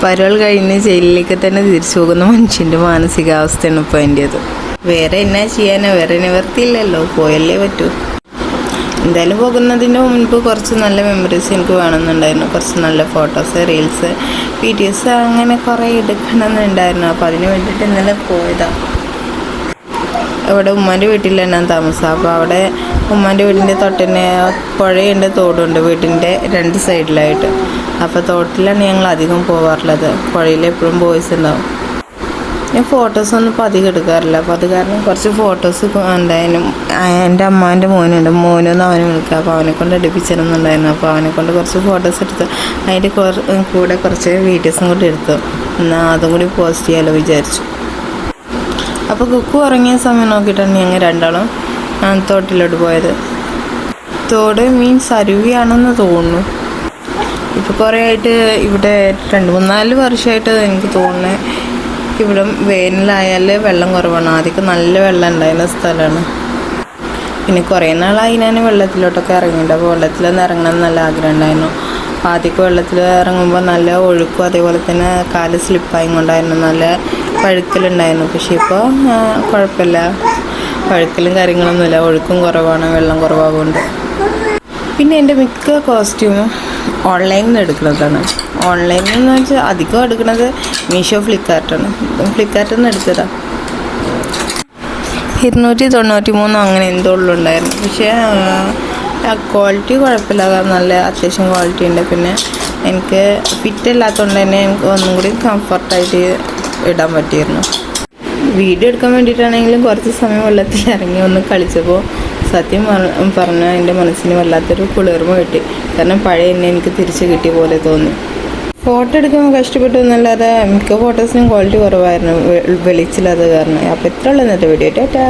Parole കഴിഞ്ഞ് ജയിലിലേക്ക് തന്നെ തിരിച്ചു പോകുന്ന മനുഷ്യൻ്റെ മാനസികാവസ്ഥയാണ് ഇപ്പോൾ എൻ്റേത്. വേറെ എന്നാ ചെയ്യാനോ, വേറെ നിവർത്തിയില്ലല്ലോ, പോയല്ലേ പറ്റൂ. എന്തായാലും പോകുന്നതിന് മുൻപ് കുറച്ച് നല്ല മെമ്മറീസ് എനിക്ക് വേണമെന്നുണ്ടായിരുന്നു. കുറച്ച് നല്ല ഫോട്ടോസ്, റീൽസ്, വീഡിയോസ് അങ്ങനെ കുറേ എടുക്കണമെന്നുണ്ടായിരുന്നു. അപ്പോൾ അതിന് വേണ്ടിയിട്ട് ഇന്നലെ പോയതാണ്. അവിടെ ഉമ്മാൻ്റെ വീട്ടിലാണ് ഞാൻ താമസം. അപ്പോൾ അവിടെ ഉമ്മാൻ്റെ വീടിൻ്റെ തൊട്ടന്നെ പുഴയുണ്ട്, തോടുണ്ട് വീടിൻ്റെ 2 സൈഡിലായിട്ട്. അപ്പോൾ തോട്ടിലാണ് ഞങ്ങൾ അധികം പോകാറുള്ളത്. പുഴയിൽ എപ്പോഴും ബോയ്സ് ഉണ്ടാവും. ഞാൻ ഫോട്ടോസൊന്നും ഇപ്പോൾ അധികം എടുക്കാറില്ല. അപ്പോൾ അത് കാരണം കുറച്ച് ഫോട്ടോസ് ഉണ്ടായിരുന്നു. എൻ്റെ അമ്മാൻ്റെ മോനുണ്ട്, മോനൊന്ന് അവനെ വിളിക്കുക. അപ്പോൾ അവനെ കൊണ്ട് എടുപ്പിച്ചിരുന്നുണ്ടായിരുന്നു. അപ്പോൾ അവനെ കൊണ്ട് കുറച്ച് ഫോട്ടോസ് എടുത്ത് അതിൻ്റെ കൂടെ കുറച്ച് വീഡിയോസും കൂടി എടുത്തു. എന്നാൽ അതും കൂടി പോസ്റ്റ് ചെയ്യാമല്ലോ വിചാരിച്ചു. അപ്പോൾ കുക്കു ഉറങ്ങിയ സമയം നോക്കിയിട്ടാണ് ഞങ്ങൾ രണ്ടാളും തോട്ടിലോട്ട് പോയത്. തോട് മീൻസ് അരുവിയാണെന്ന് തോന്നുന്നു. ഇപ്പോൾ കുറേ ആയിട്ട് ഇവിടെ 2-3-4 വർഷമായിട്ട് എനിക്ക് തോന്നുന്നത് ഇവിടെ വേനലായാൽ വെള്ളം കുറവാണ്. ആദ്യമൊക്കെ നല്ല വെള്ളം ഉണ്ടായിരുന്ന സ്ഥലമാണ്. പിന്നെ കുറേ നാളായി ഞാൻ വെള്ളത്തിലോട്ടൊക്കെ ഇറങ്ങിയിട്ടുണ്ട്. അപ്പോൾ വെള്ളത്തിലൊന്ന് ഇറങ്ങണം നല്ല ആഗ്രഹം ഉണ്ടായിരുന്നു. ആദ്യമൊക്കെ വെള്ളത്തിൽ ഇറങ്ങുമ്പോൾ നല്ല ഒഴുക്കും അതേപോലെ തന്നെ കാല് സ്ലിപ്പായും കൊണ്ടായിരുന്നു, നല്ല പഴുക്കലുണ്ടായിരുന്നു. പക്ഷേ ഇപ്പോൾ കുഴപ്പമില്ല, പഴുക്കലും കാര്യങ്ങളൊന്നുമില്ല, ഒഴുക്കും കുറവാണ്, വെള്ളം കുറവാകുകൊണ്ട്. പിന്നെ എൻ്റെ മിക്ക കോസ്റ്റ്യൂമും ഓൺലൈനിൽ നിന്ന് എടുക്കുന്നതാണ്. ഓൺലൈനിൽ എന്ന് വെച്ചാൽ അധികം എടുക്കുന്നത് മീഷോ, ഫ്ലിപ്കാർട്ടാണ്. ഫ്ലിപ്കാർട്ടിൽ നിന്ന് എടുത്തതാണ്. 293 അങ്ങനെ എന്തോ ഉള്ളുണ്ടായിരുന്നു. പക്ഷേ ക്വാളിറ്റി കുഴപ്പമില്ല, നല്ല അത്യാവശ്യം ക്വാളിറ്റി ഉണ്ട്. പിന്നെ എനിക്ക് ഫിറ്റ് അല്ലാത്തതുകൊണ്ട് തന്നെ എനിക്ക് ഒന്നും കൂടി കംഫർട്ടായിട്ട് ഇടാൻ പറ്റിയിരുന്നു. വീഡിയോ എടുക്കാൻ വേണ്ടിയിട്ടാണെങ്കിലും കുറച്ച് സമയം വെള്ളത്തിൽ ഇറങ്ങി ഒന്ന് കളിച്ചപ്പോൾ സത്യം പറഞ്ഞാൽ എൻ്റെ മനസ്സിന് വല്ലാത്തൊരു കുളിർമ കിട്ടി. കാരണം പഴയ എന്നെ എനിക്ക് തിരിച്ച് കിട്ടിയ പോലെ തോന്നി. ഫോട്ടോ എടുക്കുമ്പോൾ കഷ്ടപ്പെട്ടു എന്നല്ലാതെ മിക്ക ഫോട്ടോസിനും ക്വാളിറ്റി കുറവായിരുന്നു, വെളിച്ചില്ലാത്ത കാരണം. അപ്പോൾ ഇത്ര ഉള്ളൂ ഇന്നത്തെ വീഡിയോ. ടാറ്റാ.